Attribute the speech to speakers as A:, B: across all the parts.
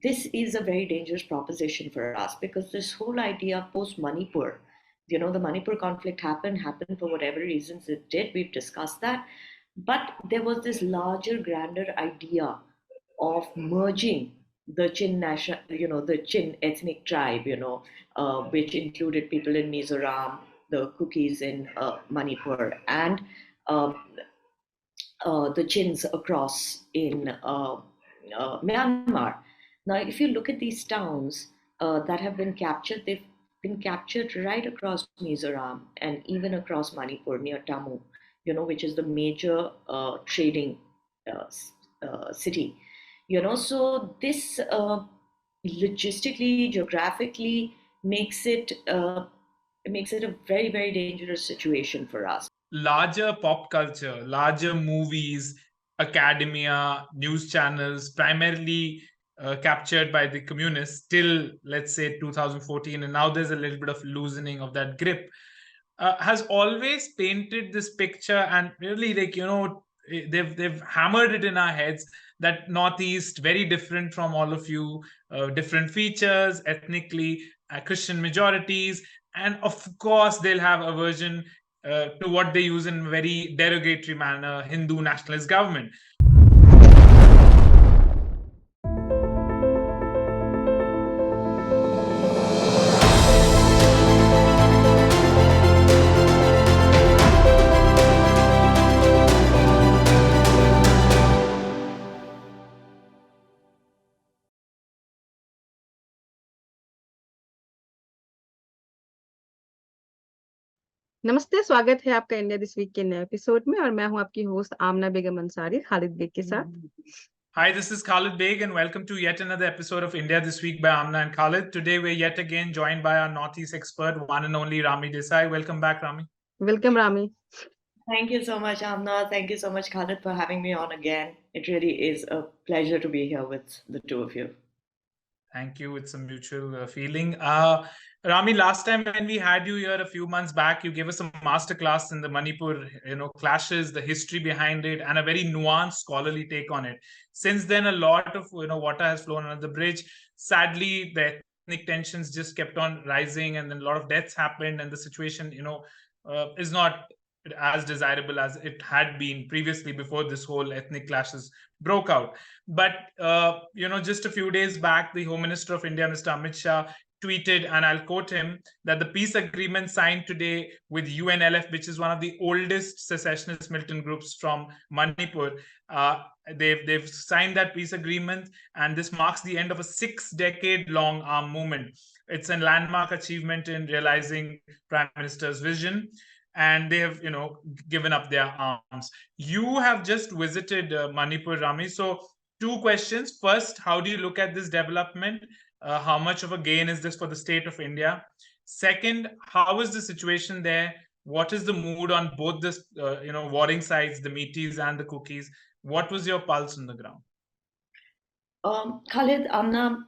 A: this is a very dangerous proposition for us because this whole idea post Manipur, the Manipur conflict happened for whatever reasons it did. We've discussed that. But there was this larger, grander idea of merging the Chin national, the Chin ethnic tribe, which included people in Mizoram, the Kukis in Manipur, and um, the Chins across in Myanmar. Now, if you look at these towns that have been captured, they've been captured right across Mizoram and even across Manipur near Tamu, which is the major trading uh, city. So this logistically, geographically makes it a very, very dangerous situation for us.
B: Larger pop culture, larger movies, academia, news channels, primarily captured by the communists till, let's say, 2014, and now there's a little bit of loosening of that grip, has always painted this picture, and really, like, they've hammered it in our heads that Northeast very different from all of you, different features ethnically, Christian majorities, and of course they'll have aversion to what they use in very derogatory manner, Hindu nationalist government.
C: नमस्ते, स्वागत है आपका India this week के नए episode में और मैं हूं आपकी होस्ट आमना बेगम अंसारी खालिद बेग के साथ.
B: Hi, this is Khalid Beg and welcome to yet another episode of India This Week by Amna and Khalid. Today we're yet again joined by our Northeast expert, one and only Rami Desai. Welcome back, Rami.
C: Welcome, Rami.
A: Thank you so much, Amna. Thank you so much, Khalid, for having me on again. It really is a pleasure to be here with the two of you.
B: Thank you. It's a mutual feeling. Rami, last time when we had you here a few months back, you gave us a masterclass in the Manipur, clashes, the history behind it, and a very nuanced scholarly take on it. Since then, a lot of water has flown under the bridge. Sadly, the ethnic tensions just kept on rising, and then a lot of deaths happened, and the situation, is not as desirable as it had been previously before this whole ethnic clashes broke out. But just a few days back, the Home Minister of India, Mr. Amit Shah, tweeted, and I'll quote him, that the peace agreement signed today with UNLF, which is one of the oldest secessionist militant groups from Manipur, they've signed that peace agreement, and this marks the end of a 6-decade-long armed movement. It's a landmark achievement in realizing Prime Minister's vision, and they have given up their arms. You have just visited Manipur, Rami, so two questions. First, how do you look at this development? How much of a gain is this for the state of India? Second, how is the situation there? What is the mood on both this warring sides, the Metis and the Cookies? What was your pulse on the ground?
A: Khalid, Amna,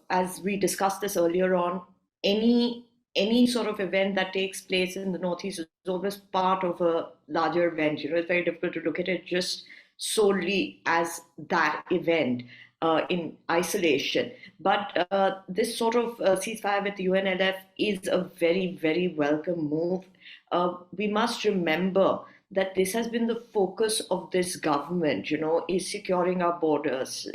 A: as we discussed this earlier on, any sort of event that takes place in the Northeast is always part of a larger event. It's very difficult to look at it just solely as that event in isolation. But this sort of ceasefire with the UNLF is a very, very welcome move. We must remember that this has been the focus of this government, is securing our borders,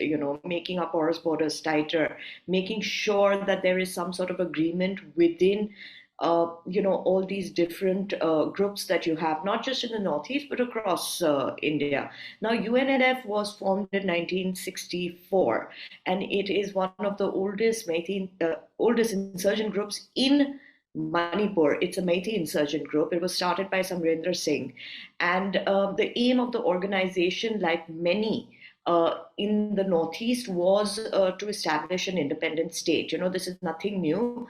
A: making our porous borders tighter, making sure that there is some sort of agreement within, all these different groups that you have, not just in the Northeast, but across India. Now, UNLF was formed in 1964, and it is one of the oldest insurgent groups in Manipur. It's a Meitei insurgent group. It was started by Samrendra Singh. And the aim of the organization, like many in the Northeast, was to establish an independent state. This is nothing new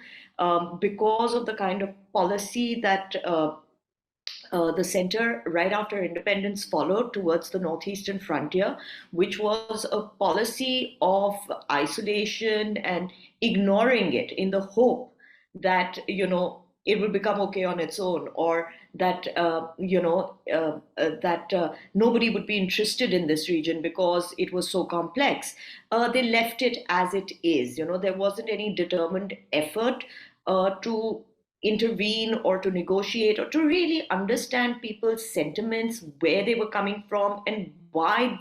A: because of the kind of policy that the center, right after independence, followed towards the northeastern frontier, which was a policy of isolation and ignoring it in the hope that it will become okay on its own, or that nobody would be interested in this region because it was so complex. They left it as it is. There wasn't any determined effort to intervene or to negotiate or to really understand people's sentiments, where they were coming from, and why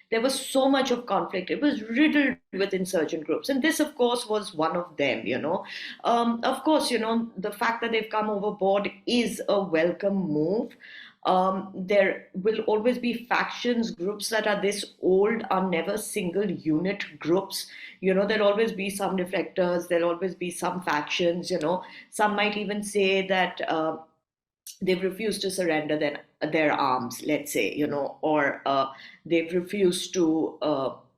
A: there was so much of conflict. It was riddled with insurgent groups, and this, of course, was one of them. Of course, the fact that they've come overboard is a welcome move. There will always be factions, groups that are this old are never single unit groups. There'll always be some defectors, there'll always be some factions. Some might even say that they've refused to surrender their arms, let's say, or they've refused to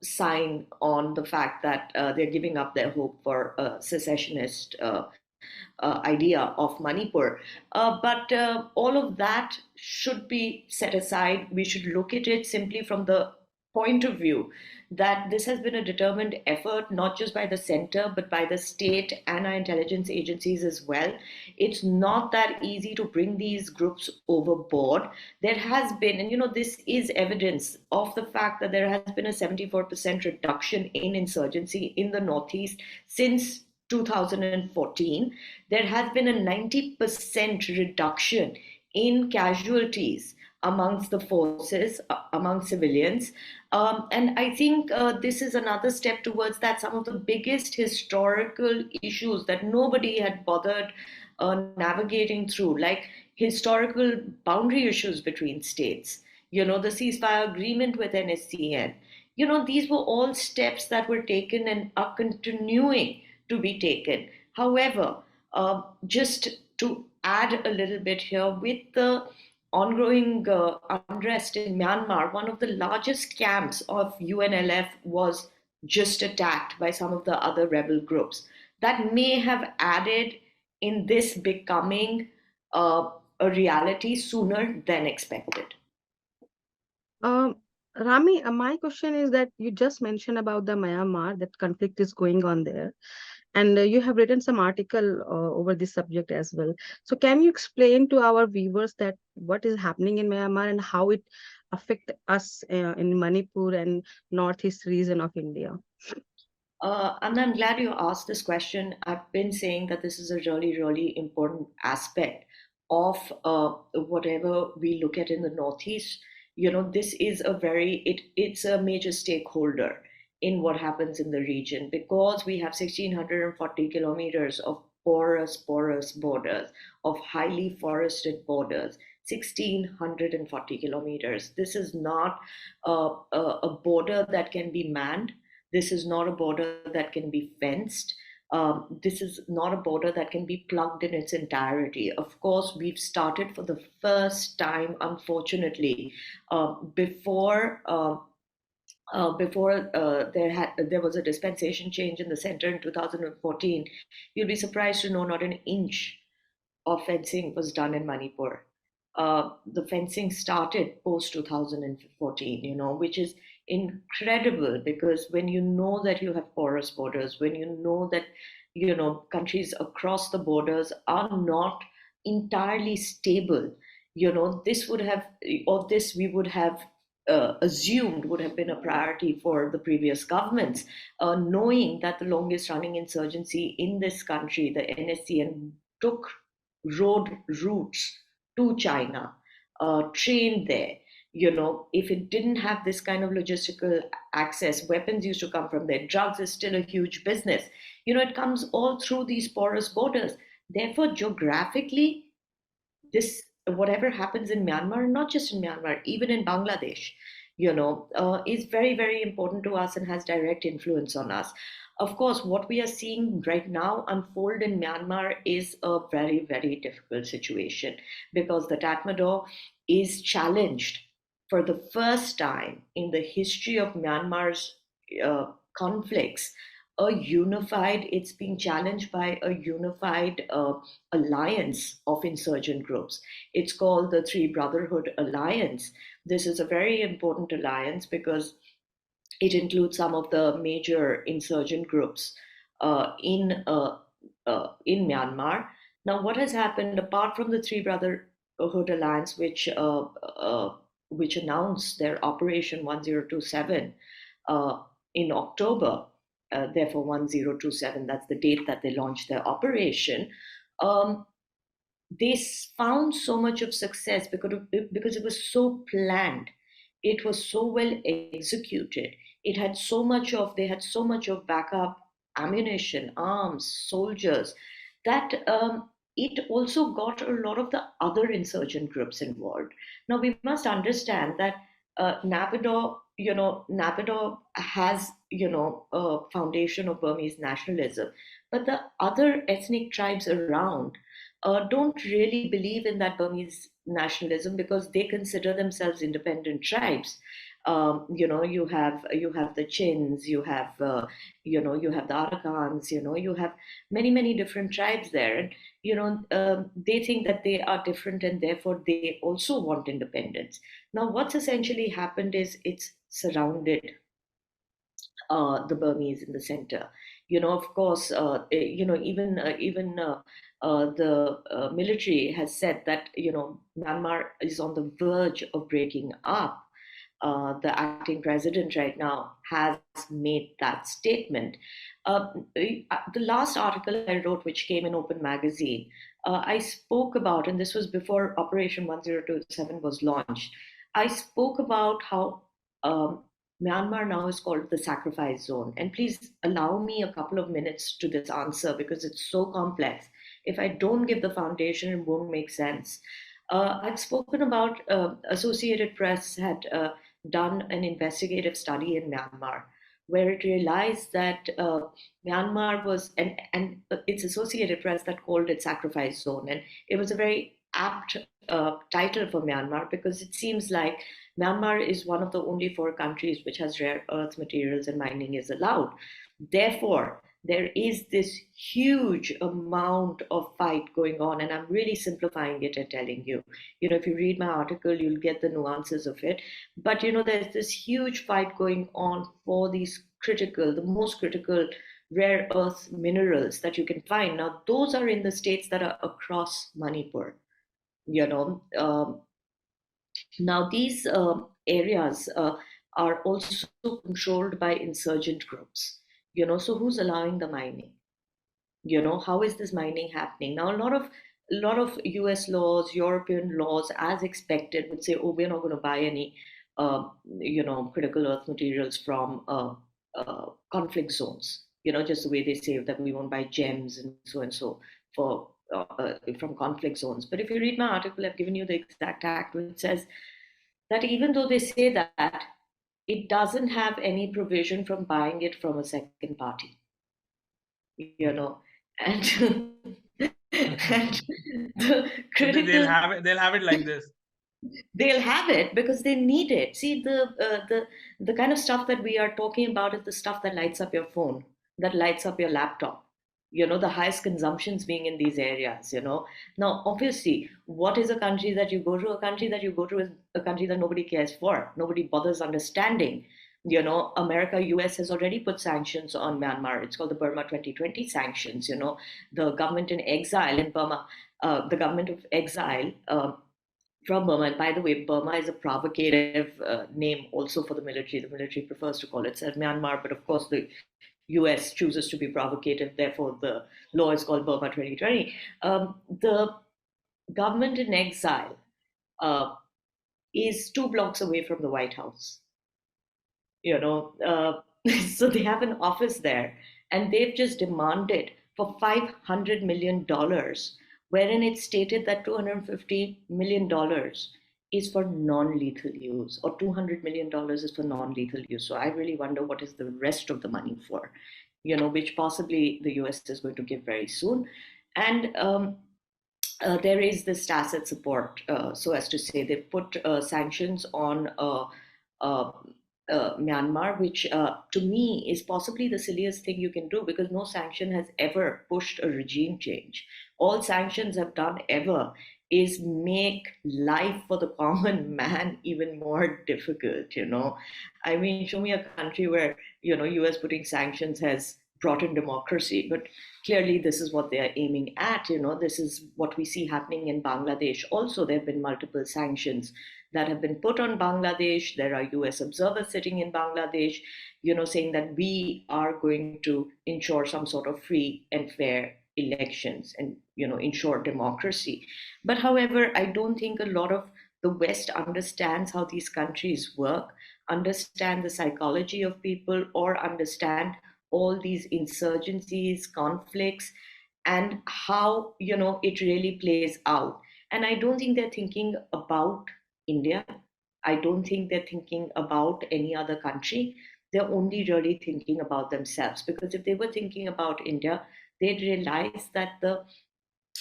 A: sign on the fact that they're giving up their hope for a secessionist idea of Manipur. But all of that should be set aside. We should look at it simply from the point of view that this has been a determined effort, not just by the center, but by the state and our intelligence agencies as well. It's not that easy to bring these groups overboard. There has been, and this is evidence of the fact that there has been a 74% reduction in insurgency in the Northeast since 2014. There has been a 90% reduction in casualties amongst the forces, among civilians. And I think this is another step towards that. Some of the biggest historical issues that nobody had bothered navigating through, like historical boundary issues between states, the ceasefire agreement with NSCN, these were all steps that were taken and are continuing to be taken. However, just to add a little bit here, with the ongoing unrest in Myanmar, one of the largest camps of UNLF was just attacked by some of the other rebel groups. That may have added in this becoming a reality sooner than expected.
C: Rami, my question is that you just mentioned about the Myanmar, that conflict is going on there. And you have written some article over this subject as well. So can you explain to our viewers that what is happening in Myanmar and how it affect us in Manipur and Northeast region of India?
A: And I'm glad you asked this question. I've been saying that this is a really, really important aspect of whatever we look at in the Northeast. This is it's a major stakeholder in what happens in the region, because we have 1,640 kilometers of porous borders, of highly forested borders, 1,640 kilometers. This is not a border that can be manned. This is not a border that can be fenced. This is not a border that can be plugged in its entirety. Of course, we've started for the first time, unfortunately, before there was a dispensation change in the center in 2014. You'll be surprised to know not an inch of fencing was done in Manipur. The fencing started post 2014, which is incredible, because when you know that you have porous borders, when you know that countries across the borders are not entirely stable, this we would have assumed would have been a priority for the previous governments, knowing that the longest running insurgency in this country, the NSCN, took road routes to China, trained there. If it didn't have this kind of logistical access, weapons used to come from there. Drugs is still a huge business. It comes all through these porous borders. Therefore, geographically, this whatever happens in Myanmar, not just in Myanmar, even in Bangladesh, is very, very important to us and has direct influence on us. Of course, what we are seeing right now unfold in Myanmar is a very, very difficult situation, because the Tatmadaw is challenged for the first time in the history of Myanmar's conflicts. It's being challenged by a unified alliance of insurgent groups. It's called the Three Brotherhood Alliance. This is a very important alliance because it includes some of the major insurgent groups in Myanmar. Now, what has happened, apart from the Three Brotherhood Hood Alliance, which announced their Operation 1027 in October. Therefore, 1027, that's the date that they launched their operation. Um, they found so much of success because it was so planned. It was so well executed. They had so much of backup ammunition, arms, soldiers, that it also got a lot of the other insurgent groups involved. Now we must understand that Naypyidaw has, a foundation of Burmese nationalism, but the other ethnic tribes around don't really believe in that Burmese nationalism because they consider themselves independent tribes. You have the Chins, you have the Arakans, you have many different tribes there, and they think that they are different, and therefore they also want independence. Now, what's essentially happened is it's surrounded the Burmese in the center. Of course, even the military has said that Myanmar is on the verge of breaking up. The acting president right now has made that statement. The last article I wrote, which came in Open Magazine, I spoke about, and this was before Operation 1027 was launched. I spoke about how Myanmar now is called the sacrifice zone. And please allow me a couple of minutes to this answer because it's so complex. If I don't give the foundation, it won't make sense. I've spoken about Associated Press had done an investigative study in Myanmar where it realized that Myanmar was, and it's Associated Press that called it sacrifice zone. And it was a very apt title for Myanmar because it seems like Myanmar is one of the only 4 countries which has rare earth materials and mining is allowed. Therefore, there is this huge amount of fight going on, and I'm really simplifying it and telling you. If you read my article, you'll get the nuances of it. But there's this huge fight going on for these the most critical rare earth minerals that you can find. Now, those are in the states that are across Manipur. Now, these areas are also controlled by insurgent groups. So who's allowing the mining? How is this mining happening? Now, a lot of U.S. laws, European laws, as expected, would say, "Oh, we're not going to buy any, critical earth materials from conflict zones." Just the way they say that we won't buy gems and so for from conflict zones. But if you read my article, I've given you the exact act which says that even though they say that, it doesn't have any provision from buying it from a second party, and and the
B: So they'll
A: critical
B: have it. They'll have it like this.
A: they'll have it because they need it. See, the kind of stuff that we are talking about is the stuff that lights up your phone, that lights up your laptop. The highest consumptions being in these areas. Now, obviously, what is a country that you go to? A country that you go to is a country that nobody cares for, nobody bothers understanding. America, US has already put sanctions on Myanmar. It's called the Burma 2020 sanctions. The government in exile in Burma, the government of exile from Burma. And by the way, Burma is a provocative name also for the military. The military prefers to call itself Myanmar, but of course the US chooses to be provocative. Therefore, the law is called Burma 2020. The government in exile is 2 blocks away from the White House. So they have an office there, and they've just demanded for $500 million, wherein it's stated that $250 million is for non-lethal use, or $200 million is for non-lethal use. So I really wonder what is the rest of the money for, which possibly the US is going to give very soon. And there is this tacit support, so as to say, they put sanctions on Myanmar, which to me is possibly the silliest thing you can do because no sanction has ever pushed a regime change. All sanctions have done ever is make life for the common man even more difficult. I mean, show me a country where US putting sanctions has brought in democracy. But clearly, this is what they are aiming at. This is what we see happening in Bangladesh. Also, there have been multiple sanctions that have been put on Bangladesh. There are US observers sitting in Bangladesh, saying that we are going to ensure some sort of free and fair elections and, ensure democracy. But however, I don't think a lot of the West understands how these countries work, understand the psychology of people, or understand all these insurgencies, conflicts, and how it really plays out. And I don't think they're thinking about India. I don't think they're thinking about any other country. They're only really thinking about themselves, because if they were thinking about India, they'd realize that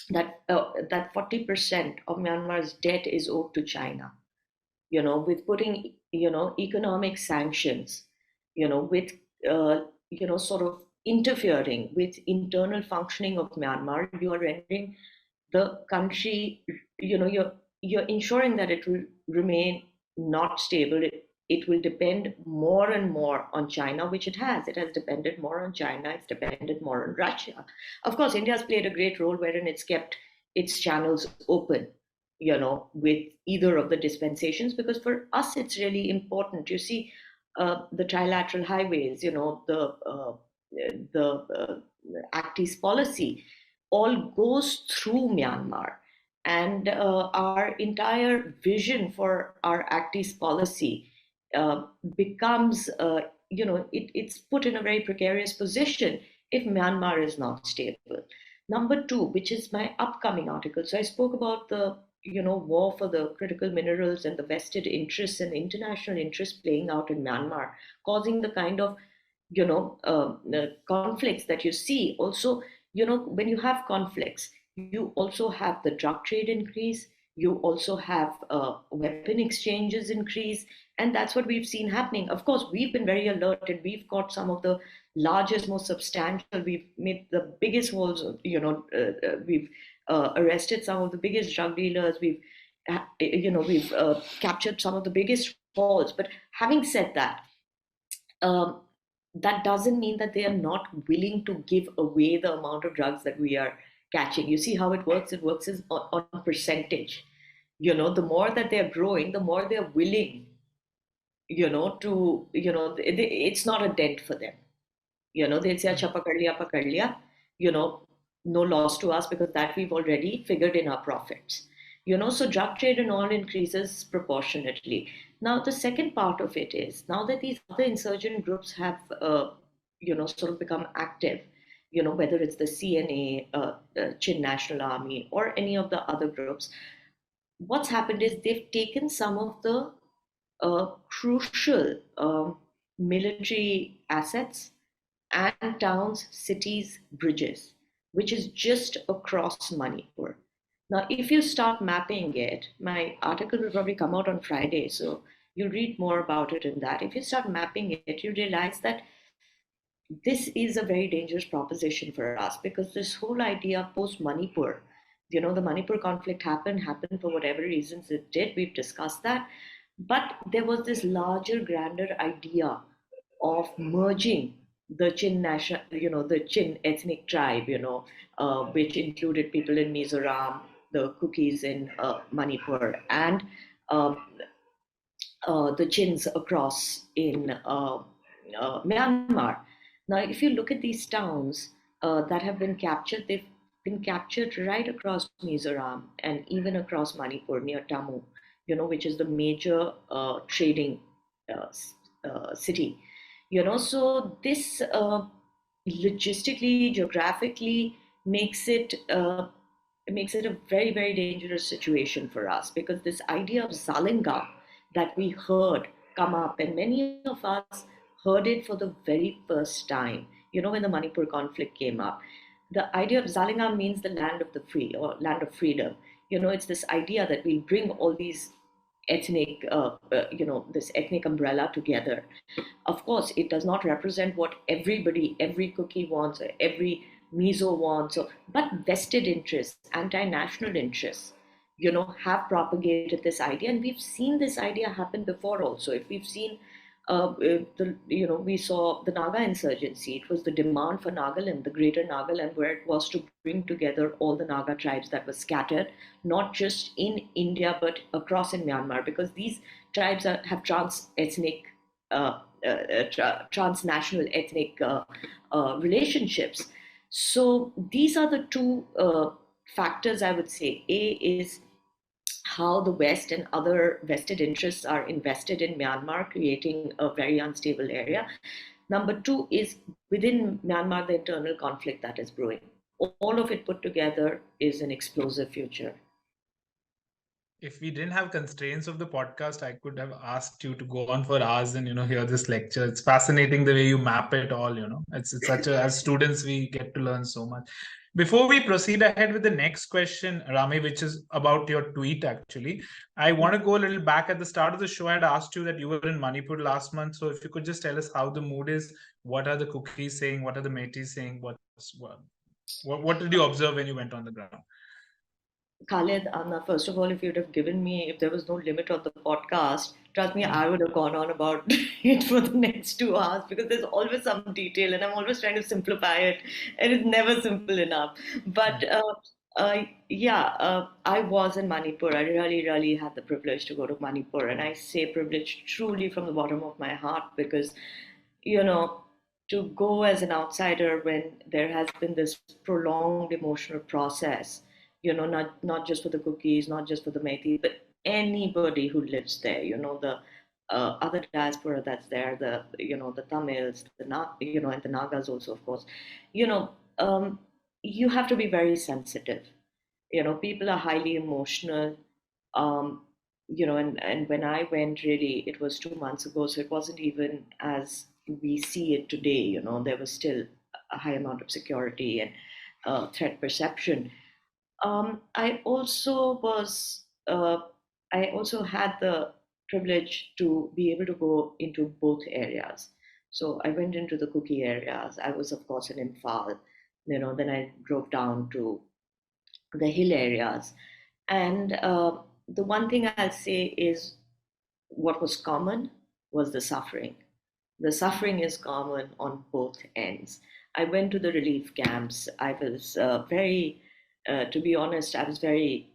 A: that 40% of Myanmar's debt is owed to China. With putting economic sanctions, with sort of interfering with internal functioning of Myanmar, you are rendering the country, you're ensuring that it will remain not stable. It will depend more and more on China, which it has. It has depended more on China. It's depended more on Russia. Of course, India has played a great role wherein it's kept its channels open, with either of the dispensations, because for us it's really important. You see, the trilateral highways, the Act East policy, all goes through Myanmar. And our entire vision for our Act East policy becomes, it's put in a very precarious position if Myanmar is not stable. Number two, which is my upcoming article. So I spoke about the war for the critical minerals and the vested interests and international interests playing out in Myanmar, causing the kind of conflicts that you see. Also, when you have conflicts, you also have the drug trade increase. You also have weapon exchanges increase, and that's what we've seen happening. Of course, we've been very alert, and we've got some of the largest, most substantial. We've made the biggest holes. We've arrested some of the biggest drug dealers. We've captured some of the biggest hauls. But having said that, that doesn't mean that they are not willing to give away the amount of drugs that we are catching. You see how it works? It works on percentage. The more that they're growing, the more they're willing, it's not a dent for them. They'll say, "Acha, pakad liya," no loss to us, because that we've already figured in our profits. So drug trade and all increases proportionately. Now, the second part of it is, now that these other insurgent groups have, sort of become active, whether it's the CNA, Chin National Army, or any of the other groups, what's happened is they've taken some of the crucial military assets and towns, cities, bridges, which is just across Manipur. Now, if you start mapping it, my article will probably come out on Friday, so you'll read more about it in that. If you start mapping it, you realize that this is a very dangerous proposition for us, because this whole idea post Manipur, the Manipur conflict happened for whatever reasons it did. We've discussed that. But there was this larger, grander idea of merging the Chin national, the Chin ethnic tribe, which included people in Mizoram, the Kukis in Manipur, and the Chins across in Myanmar. Now, if you look at these towns that have been captured, they've been captured right across Mizoram and even across Manipur near Tamu, which is the major trading city. So this logistically, geographically makes it a very, very dangerous situation for us, because this idea of Zalinga that we heard come up, and many of us heard it for the very first time, when the Manipur conflict came up. The idea of Zalinga means the land of the free, or land of freedom. It's this idea that we bring all these ethnic, this ethnic umbrella together. Of course, it does not represent what everybody, every Kuki wants, or every Mizo wants, but vested interests, anti-national interests, have propagated this idea. And we've seen this idea happen before also. If we've seen we saw the Naga insurgency. It was the demand for Nagaland, the greater Nagaland, where it was to bring together all the Naga tribes that were scattered, not just in India, but across in Myanmar, because these tribes have trans-ethnic, transnational ethnic relationships. So these are the two factors, I would say. A is how the West and other vested interests are invested in Myanmar, creating a very unstable area. Number two is within Myanmar, the internal conflict that is brewing. All of it put together is an explosive future.
B: If we didn't have constraints of the podcast, I could have asked you to go on for hours and hear this lecture. It's fascinating the way you map it all. It's such a, as students we get to learn so much. Before we proceed ahead with the next question, Rami, which is about your tweet, actually, I want to go a little back. At the start of the show, I had asked you that you were in Manipur last month. So if you could just tell us how the mood is, what are the cookies saying, what are the Métis saying, what did you observe when you went on the ground?
A: Khalid, Anna, first of all, if you'd have given me, if there was no limit on the podcast, trust me, I would have gone on about it for the next 2 hours, because there's always some detail and I'm always trying to simplify it, and it's never simple enough. But I was in Manipur. I really, really had the privilege to go to Manipur, and I say privilege truly from the bottom of my heart, because, you know, to go as an outsider when there has been this prolonged emotional process, not just for the cookies, not just for the Metis, but anybody who lives there, the other diaspora that's there, the Tamils, and the Nagas also, of course, you know, you have to be very sensitive. People are highly emotional. Um, and when I went, really, it was 2 months ago, so it wasn't even as we see it today. There was still a high amount of security and threat perception. I also I also had the privilege to be able to go into both areas. So I went into the cookie areas. I was, of course, in Imphal. Then I drove down to the hill areas. And the one thing I'll say is what was common was the suffering. The suffering is common on both ends. I went to the relief camps. I was to be honest, I was very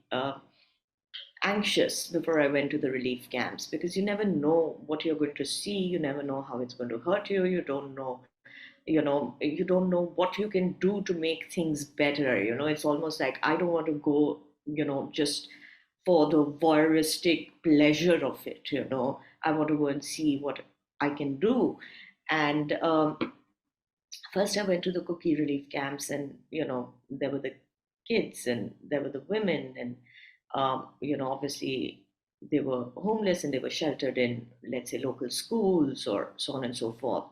A: anxious before I went to the relief camps, because you never know what you're going to see. You never know how it's going to hurt you. You don't know what you can do to make things better. It's almost like I don't want to go, just for the voyeuristic pleasure of it. I want to go and see what I can do. And first I went to the cookie relief camps, and there were the kids and there were the women, and obviously they were homeless and they were sheltered in, let's say, local schools or so on and so forth.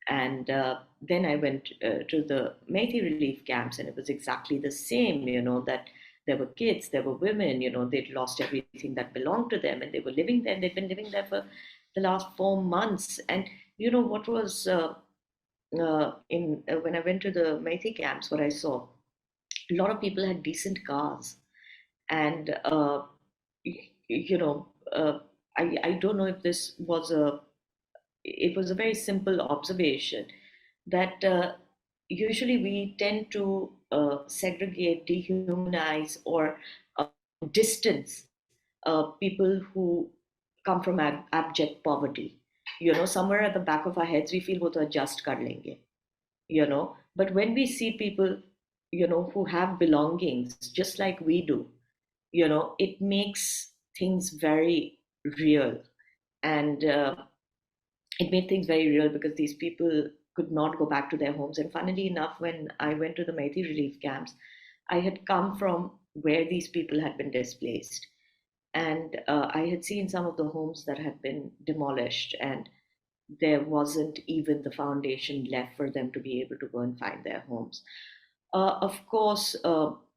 A: And then I went to the Methi relief camps, and it was exactly the same. That there were kids, there were women. They'd lost everything that belonged to them, and they were living there. And they'd been living there for the last 4 months. And what was in when I went to the Methi camps, what I saw, a lot of people had decent cars, and you know, I don't know if this was it was a very simple observation that usually we tend to segregate, dehumanize, or uh, distance people who come from abject poverty. Somewhere at the back of our heads, we feel वो तो adjust कर लेंगे, But when we see people, who have belongings just like we do, it makes things very real. And it made things very real because these people could not go back to their homes. And funnily enough, when I went to the Methi relief camps, I had come from where these people had been displaced. And I had seen some of the homes that had been demolished, and there wasn't even the foundation left for them to be able to go and find their homes. Of course,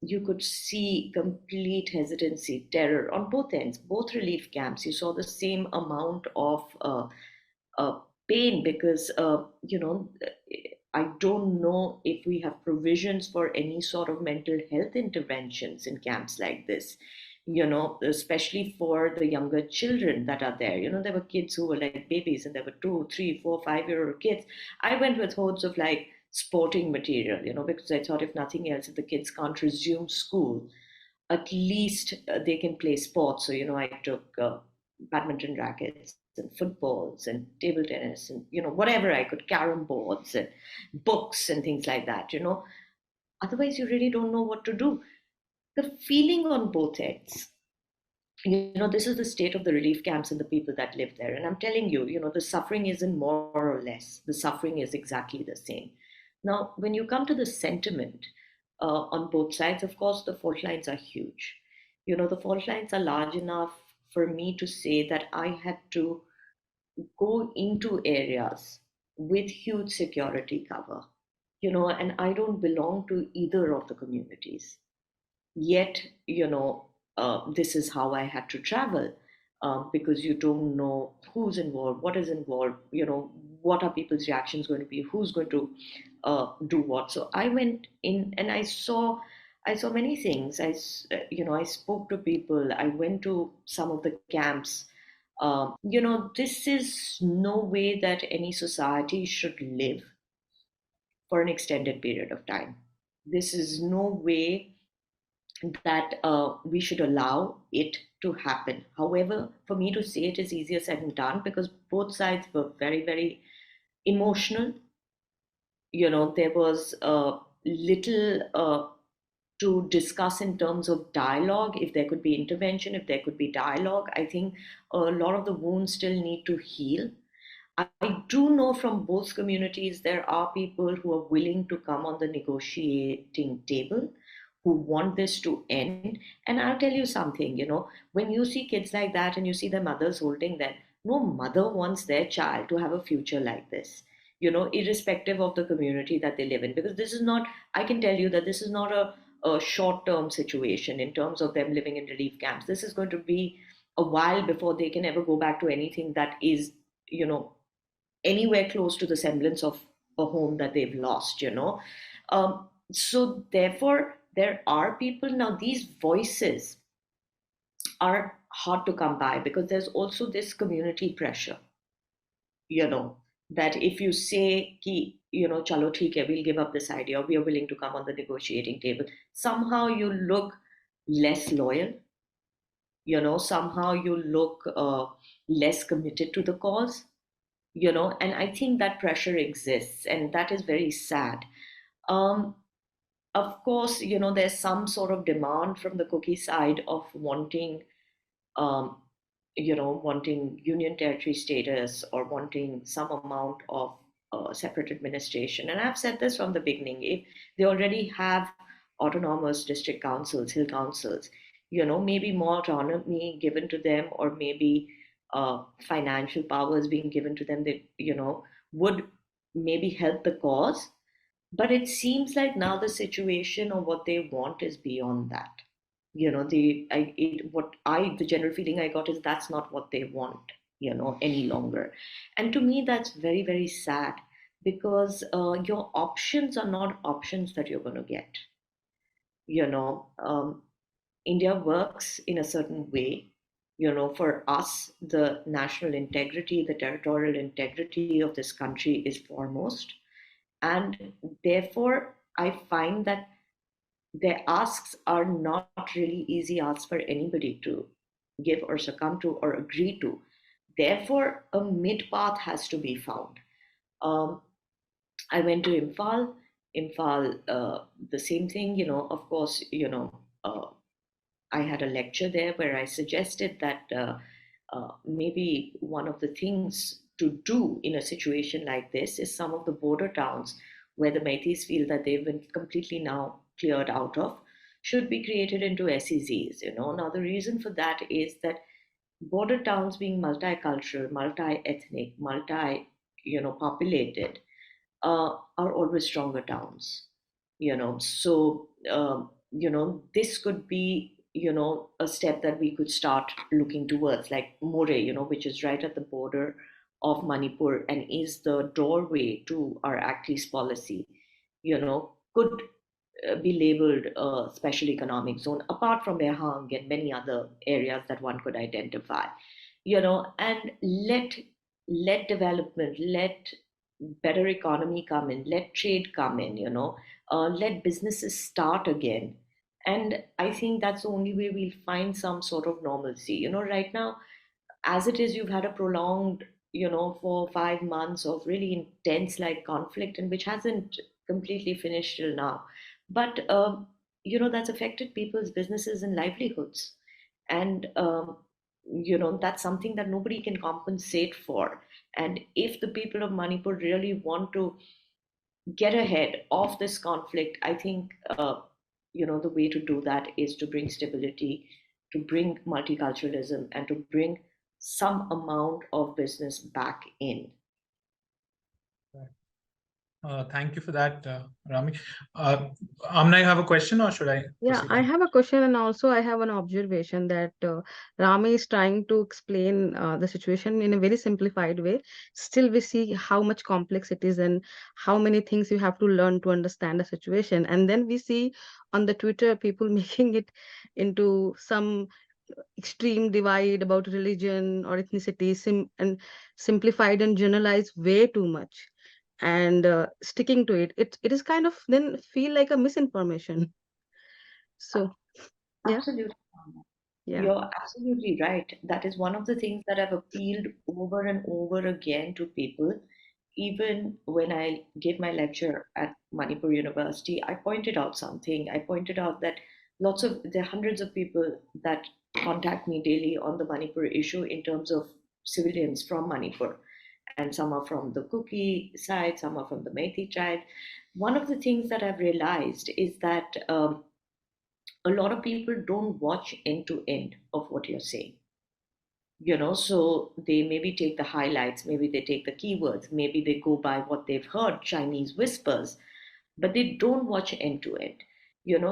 A: you could see complete hesitancy, terror on both ends, both relief camps. You saw the same amount of pain because, I don't know if we have provisions for any sort of mental health interventions in camps like this. especially for the younger children that are there. There were kids who were like babies, and there were 2, 3, 4, 5-year-old kids. I went with hordes of like sporting material, because I thought if nothing else, if the kids can't resume school, at least they can play sports. So, I took badminton rackets and footballs and table tennis and, whatever I could, carom boards and books and things like that. Otherwise, you really don't know what to do. The feeling on both ends, this is the state of the relief camps and the people that live there. And I'm telling you, the suffering isn't more or less. The suffering is exactly the same. Now, when you come to the sentiment on both sides, of course, the fault lines are huge. The fault lines are large enough for me to say that I had to go into areas with huge security cover, and I don't belong to either of the communities. Yet, this is how I had to travel, because you don't know who's involved, what is involved, what are people's reactions going to be, who's going to do what. So I went in and I saw many things. I spoke to people. I went to some of the camps. This is no way that any society should live for an extended period of time. This is no way that we should allow it to happen. However, for me to say it is easier said than done, because both sides were very, very emotional. There was little to discuss in terms of dialogue. If there could be intervention, if there could be dialogue, I think a lot of the wounds still need to heal. I do know from both communities there are people who are willing to come on the negotiating table, who want this to end. And I'll tell you something, when you see kids like that and you see their mothers holding them, no mother wants their child to have a future like this, irrespective of the community that they live in. Because this is not, I can tell you that this is not a short term situation in terms of them living in relief camps. This is going to be a while before they can ever go back to anything that is, anywhere close to the semblance of a home that they've lost. So therefore, there are people now, these voices are hard to come by, because there's also this community pressure, you know, that if you say, ki, chalo theek hai, we'll give up this idea, we are willing to come on the negotiating table, somehow you look less loyal, somehow you look less committed to the cause, and I think that pressure exists, and that is very sad. Um, of course, there's some sort of demand from the cookie side of um, wanting union territory status, or wanting some amount of separate administration. And I've said this from the beginning. If they already have autonomous district councils, hill councils, maybe more autonomy given to them, or maybe financial powers being given to them, that, would maybe help the cause. But it seems like now the situation or what they want is beyond that. The general feeling I got is that's not what they want, any longer. And to me, that's very, very sad, because your options are not options that you're going to get. You know, India works in a certain way. For us, the national integrity, the territorial integrity of this country is foremost. And therefore, I find that their asks are not really easy asks for anybody to give or succumb to or agree to. Therefore, a mid path has to be found. Um, I went to Imphal. Imphal, the same thing, of course, I had a lecture there where I suggested that maybe one of the things to do in a situation like this is some of the border towns where the Meiteis feel that they've been completely now cleared out of should be created into SEZs. Now the reason for that is that border towns, being multicultural, multi-ethnic, populated, are always stronger towns. So this could be a step that we could start looking towards, like More, which is right at the border of Manipur and is the doorway to our Act East policy, could be labeled a special economic zone, apart from Behang and many other areas that one could identify, and let development, let better economy come in, let trade come in, let businesses start again. And I think that's the only way we'll find some sort of normalcy. Right now, as it is, you've had a prolonged, 4 or 5 months of really intense like conflict, and which hasn't completely finished till now. But that's affected people's businesses and livelihoods, and that's something that nobody can compensate for. And if the people of Manipur really want to get ahead of this conflict, I think the way to do that is to bring stability, to bring multiculturalism, and to bring some amount of business back in.
B: Thank you for that, Rami. Amna, you have a question, or should I
C: Yeah,
B: proceed
C: I
B: on?
C: have a question, and also I have an observation that Rami is trying to explain the situation in a very simplified way. Still, we see how much complex it is and how many things you have to learn to understand the situation. And then we see on the Twitter people making it into some extreme divide about religion or ethnicity, and simplified and generalized way too much. And sticking to it is kind of then feel like a misinformation. So, yeah,
A: Absolutely.
C: yeah,
A: You're absolutely right. That is one of the things that I've appealed over and over again to people. Even when I gave my lecture at Manipur University, I pointed out something. I pointed out that there are hundreds of people that contact me daily on the Manipur issue in terms of civilians from Manipur. And some are from the Kuki side, some are from the Meitei tribe. One of the things that I've realized is that a lot of people don't watch end to end of what you're saying. So they maybe take the highlights, maybe they take the keywords, maybe they go by what they've heard, Chinese whispers, but they don't watch end to end.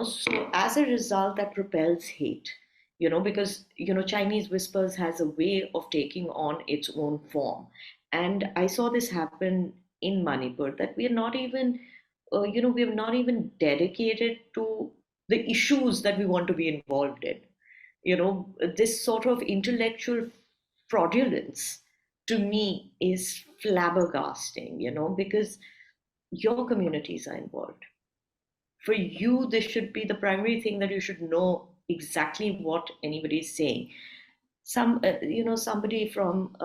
A: So as a result, that propels hate. Because Chinese whispers has a way of taking on its own form. And I saw this happen in Manipur, that we are not even we are not even dedicated to the issues that we want to be involved in. This sort of intellectual fraudulence to me is flabbergasting, because your communities are involved. For you, this should be the primary thing, that you should know exactly what anybody is saying. Somebody from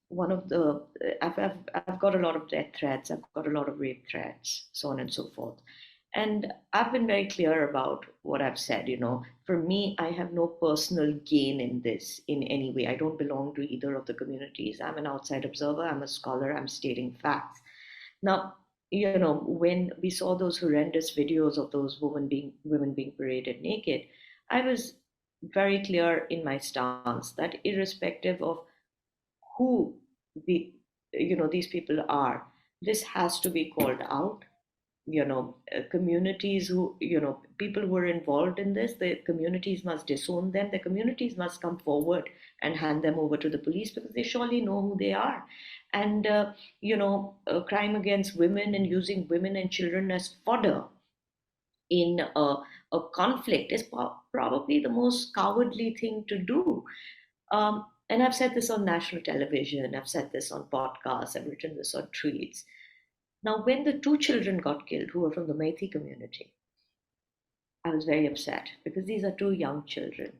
A: one of the, I've got a lot of death threats, I've got a lot of rape threats, so on and so forth. And I've been very clear about what I've said. For me, I have no personal gain in this in any way. I don't belong to either of the communities. I'm an outside observer, I'm a scholar, I'm stating facts. Now, when we saw those horrendous videos of those women being paraded naked, I was very clear in my stance that irrespective of who the these people are, this has to be called out. Communities who, people who are involved in this, the communities must disown them. The communities must come forward and hand them over to the police, because they surely know who they are. And crime against women and using women and children as fodder in a conflict is probably the most cowardly thing to do. And I've said this on national television, I've said this on podcasts, I've written this on tweets. Now, when the two children got killed, who were from the Meitei community, I was very upset, because these are two young children.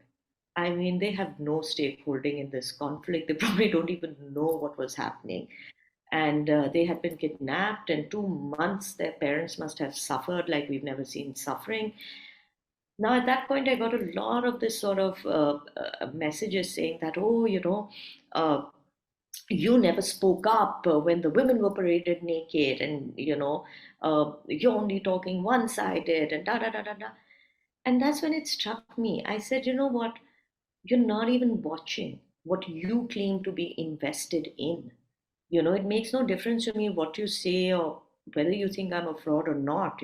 A: I mean, they have no stakeholding in this conflict. They probably don't even know what was happening. And they had been kidnapped, and 2 months their parents must have suffered like we've never seen suffering. Now, at that point, I got a lot of this sort of messages saying that, oh, uh, you never spoke up when the women were paraded naked, and you're only talking one-sided, and da da da da da. And that's when it struck me. I said, you know what, you're not even watching what you claim to be invested in. It makes no difference to me what you say, or whether you think I'm a fraud or not.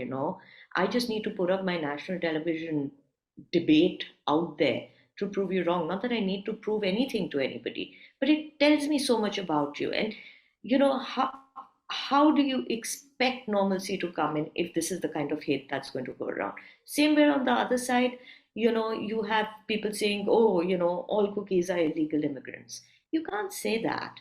A: I just need to put up my national television debate out there to prove you wrong. Not that I need to prove anything to anybody, but it tells me so much about you. And how how do you expect normalcy to come in if this is the kind of hate that's going to go around? Same way on the other side, you have people saying, oh, all cookies are illegal immigrants. You can't say that.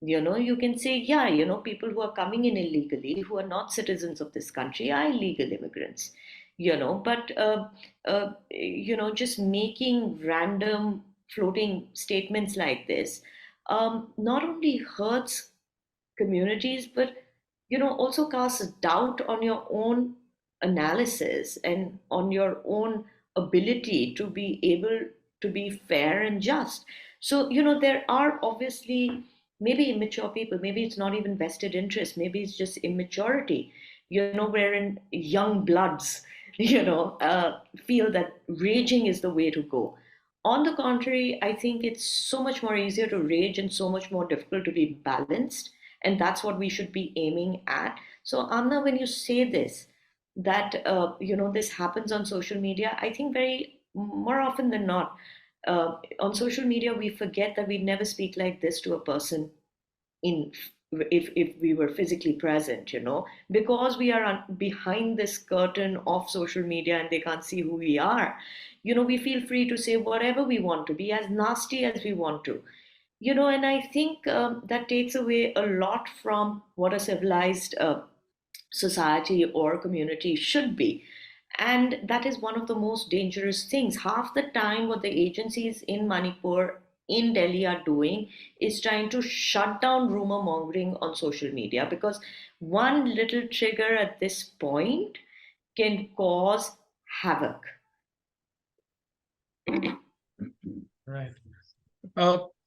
A: You can say, yeah, people who are coming in illegally, who are not citizens of this country, are illegal immigrants. But just making random floating statements like this not only hurts communities, but also casts doubt on your own analysis and on your own ability to be able to be fair and just. So there are obviously maybe immature people, maybe it's not even vested interest, maybe it's just immaturity, wherein young bloods feel that raging is the way to go. On the contrary, I think it's so much more easier to rage and so much more difficult to be balanced, and that's what we should be aiming at. So Amna, when you say this, that this happens on social media, I think very more often than not, on social media we forget that we never speak like this to a person in if we were physically present, because we are behind this curtain of social media and they can't see who we are. We feel free to say whatever we want, to be as nasty as we want to. And I think that takes away a lot from what a civilized society or community should be. And that is one of the most dangerous things. Half the time, what the agencies in Manipur, in Delhi are doing is trying to shut down rumor mongering on social media, because one little trigger at this point can cause havoc.
B: Right.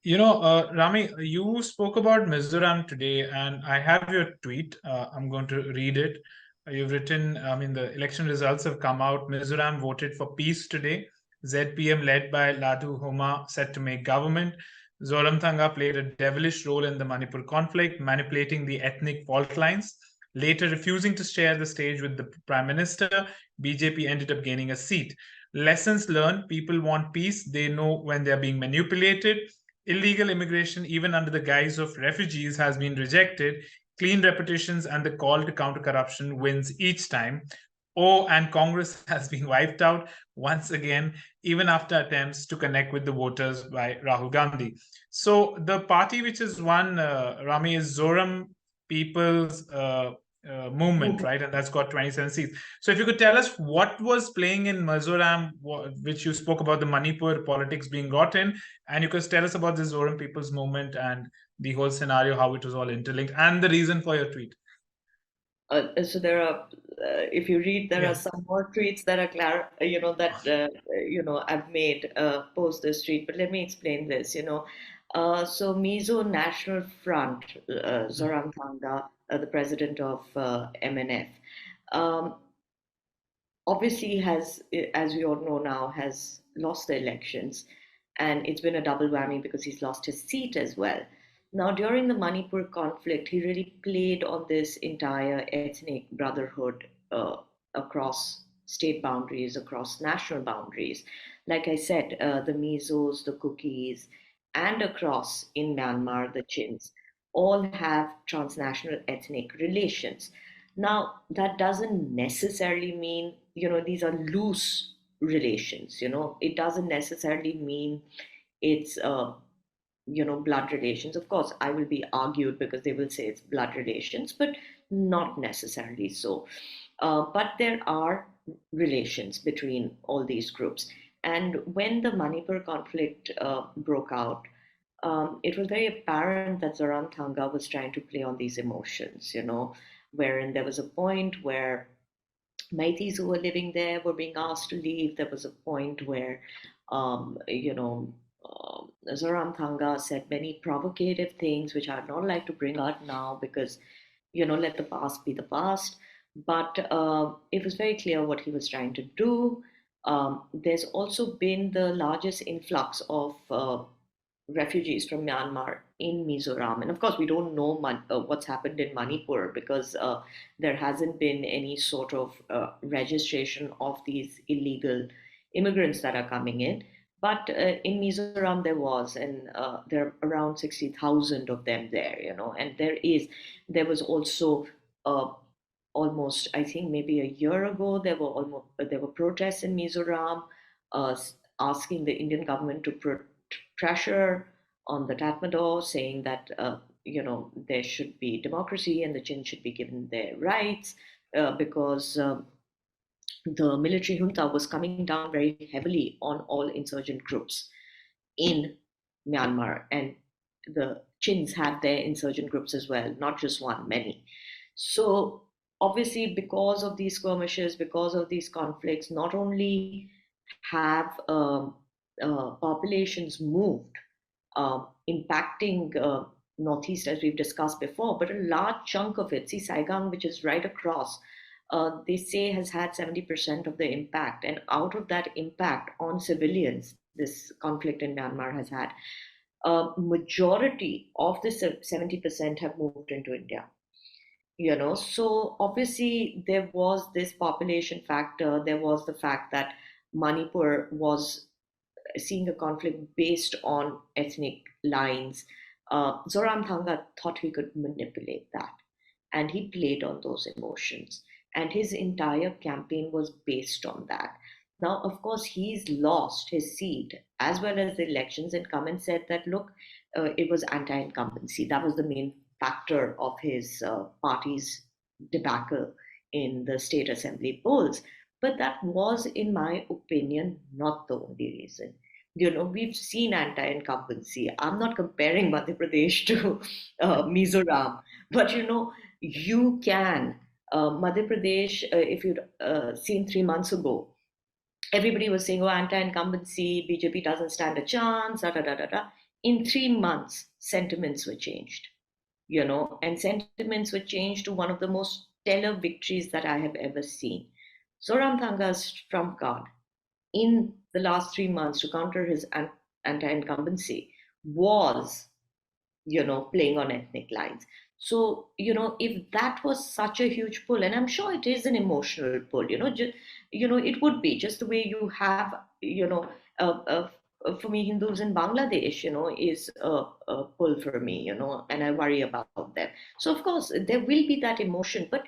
B: Rami, you spoke about Mizoram today, and I have your tweet. I'm going to read it. You've written, the election results have come out. Mizoram voted for peace today. ZPM, led by Ladhu Homa, set to make government. Zoramthanga played a devilish role in the Manipur conflict, manipulating the ethnic fault lines. Later, refusing to share the stage with the Prime Minister, BJP ended up gaining a seat. Lessons learned: people want peace, they know when they're being manipulated. Illegal immigration, even under the guise of refugees, has been rejected. Clean reputations and the call to counter corruption wins each time. Oh, and Congress has been wiped out once again, even after attempts to connect with the voters by Rahul Gandhi. So the party which has won, Rami, is Zoram People's Movement, right? And that's got 27 seats. So if you could tell us what was playing in Mizoram, which you spoke about the Manipur politics being got in, and you could tell us about the Zoram People's Movement and the whole scenario, how it was all interlinked, and the reason for your tweet.
A: So there are, if you read, there are some more tweets that are I've made post this tweet. But let me explain this. So Mizo National Front, Zoramthanga, the president of MNF, obviously has, as we all know now, has lost the elections, and it's been a double whammy because he's lost his seat as well. Now, during the Manipur conflict, he really played on this entire ethnic brotherhood across state boundaries, across national boundaries. Like I said, the Mizos, the Kukis, and across in Myanmar, the Chins, all have transnational ethnic relations. Now, that doesn't necessarily mean, these are loose relations, it doesn't necessarily mean it's blood relations. Of course, I will be argued because they will say it's blood relations, but not necessarily so. But there are relations between all these groups. And when the Manipur conflict broke out, it was very apparent that Zoramthanga was trying to play on these emotions, wherein there was a point where Meiteis who were living there were being asked to leave. There was a point where, Zoramthanga said many provocative things, which I'd not like to bring out now because, let the past be the past. But it was very clear what he was trying to do. There's also been the largest influx of refugees from Myanmar in Mizoram. And of course, we don't know what's happened in Manipur because there hasn't been any sort of registration of these illegal immigrants that are coming in. But in Mizoram there was, and there are around 60,000 of them there, and there was also uh, almost, I think maybe a year ago, there were protests in Mizoram, asking the Indian government to put pressure on the Tatmadaw, saying that there should be democracy and the Chin should be given their rights, because the military junta was coming down very heavily on all insurgent groups in Myanmar, and the Chins had their insurgent groups as well, not just one, many. So obviously, because of these skirmishes, because of these conflicts, not only have populations moved, impacting Northeast, as we've discussed before, but a large chunk of it, see Saigang, which is right across, they say has had 70% of the impact. And out of that impact on civilians, this conflict in Myanmar has had, a majority of the 70% have moved into India. So obviously there was this population factor. There was the fact that Manipur was seeing a conflict based on ethnic lines. Zoram Thanga thought he could manipulate that, and he played on those emotions. And his entire campaign was based on that. Now, of course, he's lost his seat as well as the elections, and come and said that, look, it was anti incumbency. That was the main factor of his party's debacle in the state assembly polls. But that was, in my opinion, not the only reason. We've seen anti-incumbency. I'm not comparing Madhya Pradesh to Mizoram, but you can. Madhya Pradesh, if you'd seen 3 months ago, everybody was saying, oh, anti-incumbency, BJP doesn't stand a chance, da da da da da. In 3 months, sentiments were changed, and sentiments were changed to one of the most stellar victories that I have ever seen. Zoram Thanga's trump card in the last 3 months to counter his anti-incumbency was, playing on ethnic lines. So, if that was such a huge pull, and I'm sure it is an emotional pull, it would be just the way you have, for me, Hindus in Bangladesh, is a pull for me, and I worry about them. So, of course, there will be that emotion, but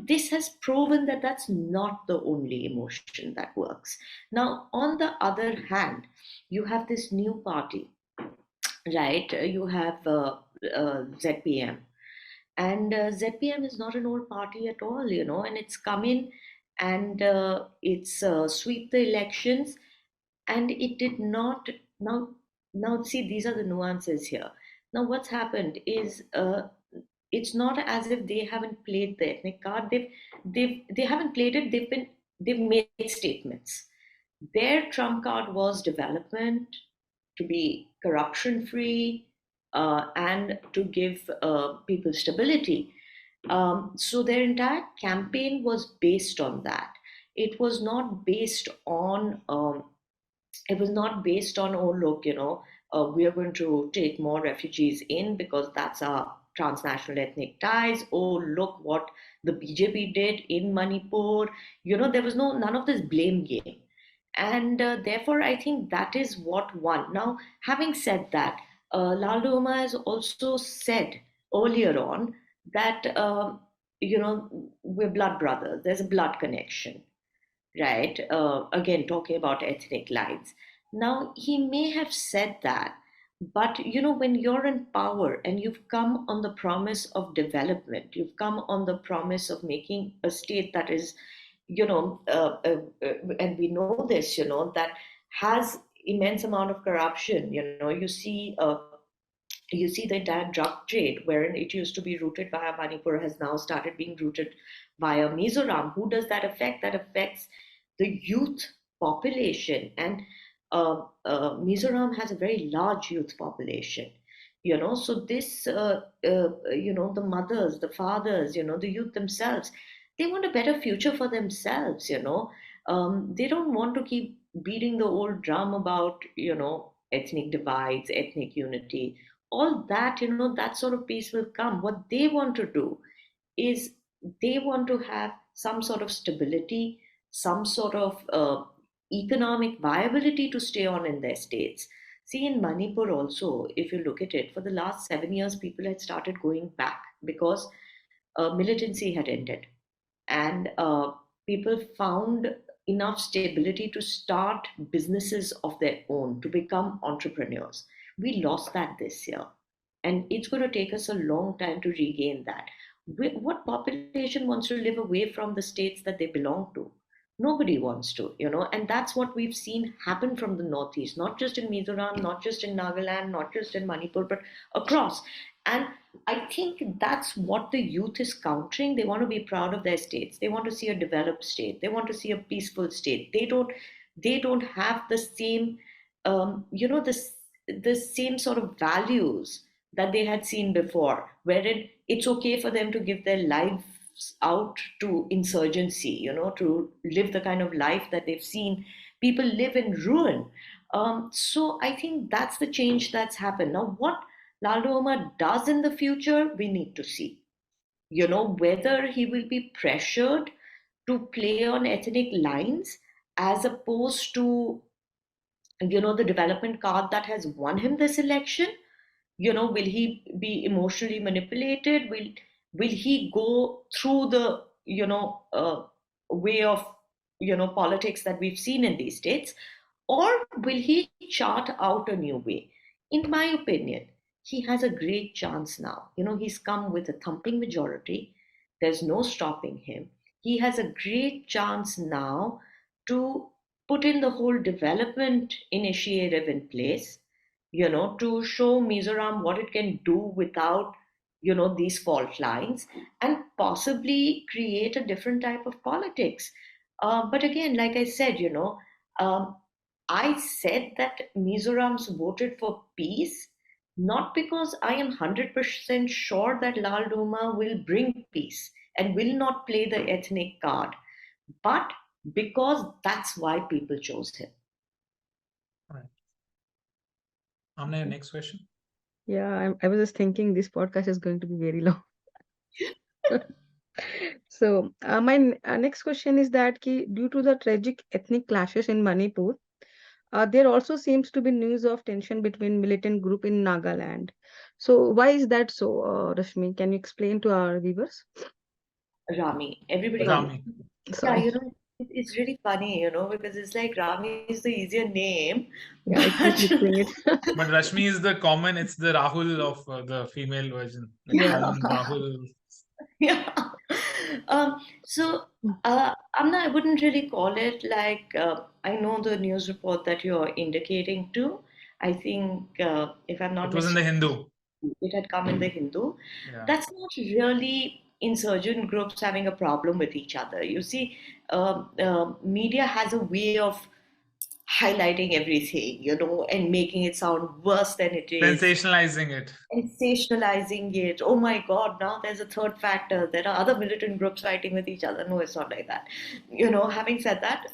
A: this has proven that that's not the only emotion that works. Now, on the other hand, you have this new party, right? You have ZPM, and ZPM is not an old party at all, and it's come in and it's sweep the elections, and it did not. Now see, these are the nuances here. Now what's happened is, it's not as if they haven't played the ethnic card. They haven't played it. They've made statements. Their trump card was development, to be corruption free, and to give people stability. So their entire campaign was based on that. It was not based on oh look, we are going to take more refugees in because that's our transnational ethnic ties. Oh look what the BJP did in Manipur. There was none of this blame game, and therefore I think that is what won. Now, having said that, Lal Doma has also said earlier on that we're blood brothers. There's a blood connection, right? Again, talking about ethnic lines. Now, he may have said that, but when you're in power and you've come on the promise of development, you've come on the promise of making a state that is, and we know this, that has immense amount of corruption. You see the entire drug trade, wherein it used to be routed via Manipur, has now started being routed via Mizoram. Who does that affect? That affects the youth population. And Mizoram has a very large youth population. So this, the mothers, the fathers, the youth themselves, they want a better future for themselves. They don't want to keep beating the old drum about, ethnic divides, ethnic unity, all that. That sort of peace will come. What they want to do is they want to have some sort of stability, some sort of economic viability to stay on in their states. See, in Manipur also, if you look at it, for the last 7 years, people had started going back because militancy had ended, and people found enough stability to start businesses of their own, to become entrepreneurs. We lost that this year, and it's going to take us a long time to regain that. What population wants to live away from the states that they belong to? Nobody wants to, and that's what we've seen happen from the Northeast, not just in Mizoram, not just in Nagaland, not just in Manipur, but across. And I think that's what the youth is countering. They want to be proud of their states. They want to see a developed state. They want to see a peaceful state. They don't have the same, the same sort of values that they had seen before, wherein it's okay for them to give their lives out to insurgency, to live the kind of life that they've seen people live in ruin. So I think that's the change that's happened. Now, what Laldu Omar does in the future, we need to see. Whether he will be pressured to play on ethnic lines as opposed to, the development card that has won him this election. Will he be emotionally manipulated? Will he go through the, way of, politics that we've seen in these states? Or will he chart out a new way? In my opinion, he has a great chance now. He's come with a thumping majority. There's no stopping him. He has a great chance now to put in the whole development initiative in place, to show Mizoram what it can do without, these fault lines, and possibly create a different type of politics. But again, like I said, um, I said that Mizorams voted for peace, not because I am 100% sure that Lal Doma will bring peace and will not play the ethnic card, but because that's why people chose him.
B: All right. Amna, next question.
C: Yeah, I was just thinking this podcast is going to be very long. So, my next question is that due to the tragic ethnic clashes in Manipur, there also seems to be news of tension between militant group in Nagaland. So, why is that so, Rashmi? Can you explain to our viewers?
A: Rami. Everybody.
B: Rami.
A: Yeah,
C: Sorry.
A: it's really funny, because it's like Rami is the easier name,
C: Yeah, I keep
A: but
C: mixing it.
B: But Rashmi is the common, it's the Rahul of the female version. Like
C: Yeah.
B: call him Rahul.
A: yeah. So, Amna, I wouldn't really call it like, I know the news report that you're indicating to. I think, if I'm not
B: It was in the
A: mistaken,
B: Hindu.
A: it had come in the Hindu.
B: Yeah.
A: That's not really insurgent groups having a problem with each other. You see, media has a way of highlighting everything, and making it sound worse than it is,
B: Sensationalizing it.
A: sensationalizing it. Oh my God, now there's a third factor. There are other militant groups fighting with each other. No, it's not like that. Having said that,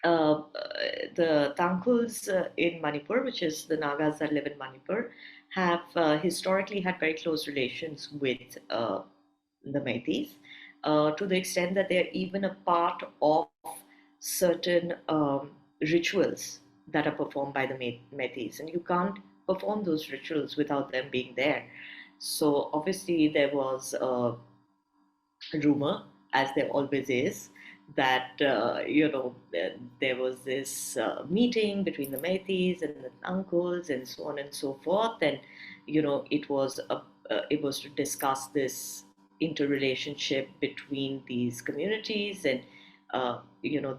A: the Tangkhuls in Manipur, which is the Nagas that live in Manipur, have historically had very close relations with the Meiteis, to the extent that they're even a part of certain rituals that are performed by the Meiteis, and you can't perform those rituals without them being there. So obviously there was a rumor, as there always is, that there was this meeting between the Meiteis and the uncles and so on and so forth, and it was to discuss this interrelationship between these communities, and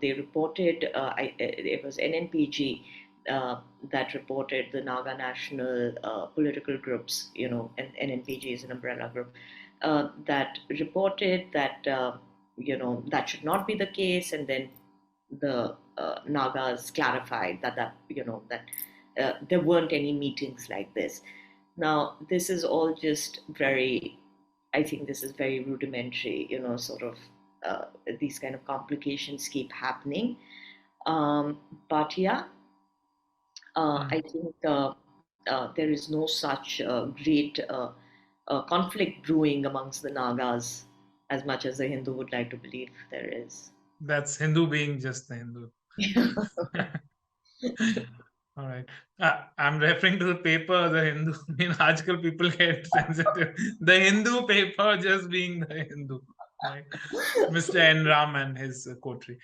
A: they reported, it was NNPG that reported, the Naga national political groups, and NNPG is an umbrella group, that reported that that should not be the case, and then the Nagas clarified that there weren't any meetings like this. Now, this is all just very, I think this is very rudimentary, sort of these kind of complications keep happening. But yeah, I think there is no such great conflict brewing amongst the Nagas as much as the Hindu would like to believe there is.
B: That's Hindu being just the Hindu. All right. I'm referring to the paper, the Hindu. I mean, आजकल people get sensitive. The Hindu paper just being the Hindu, right? Mr. N. Ram and his coterie.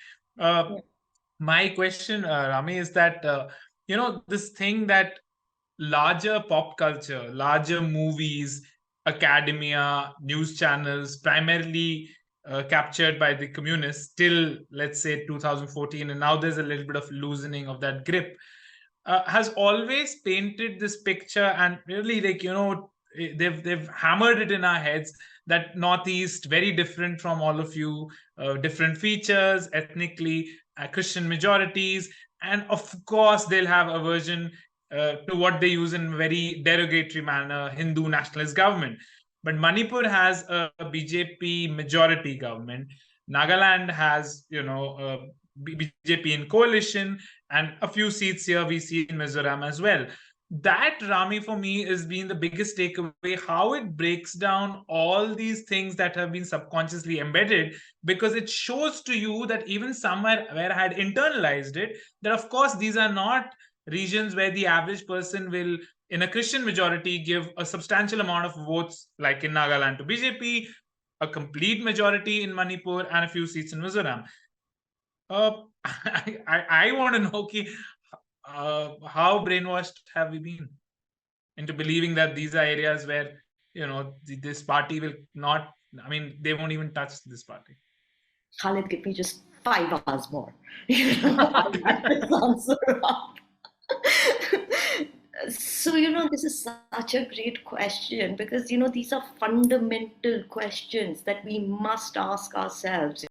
B: My question, Rami, is that this thing that larger pop culture, larger movies, academia, news channels, primarily captured by the communists till, let's say, 2014, and now there's a little bit of loosening of that grip, has always painted this picture, and really, like, they've hammered it in our heads that Northeast very different from all of you, different features ethnically, Christian majorities, and of course they'll have aversion to what they use in very derogatory manner, Hindu nationalist government. But Manipur has a BJP majority government. Nagaland has, BJP in coalition, and a few seats here we see in Mizoram as well. That, Rami, for me has been the biggest takeaway, how it breaks down all these things that have been subconsciously embedded, because it shows to you that even somewhere where I had internalized it, that of course these are not regions where the average person will, in a Christian majority, give a substantial amount of votes, like in Nagaland to BJP, a complete majority in Manipur, and a few seats in Mizoram. I want to know how brainwashed have we been into believing that these are areas where this party will not. I mean, they won't even touch this party.
A: Khalid, give me just 5 hours more. I'll wrap this answer up. So, this is such a great question, because, these are fundamental questions that we must ask ourselves.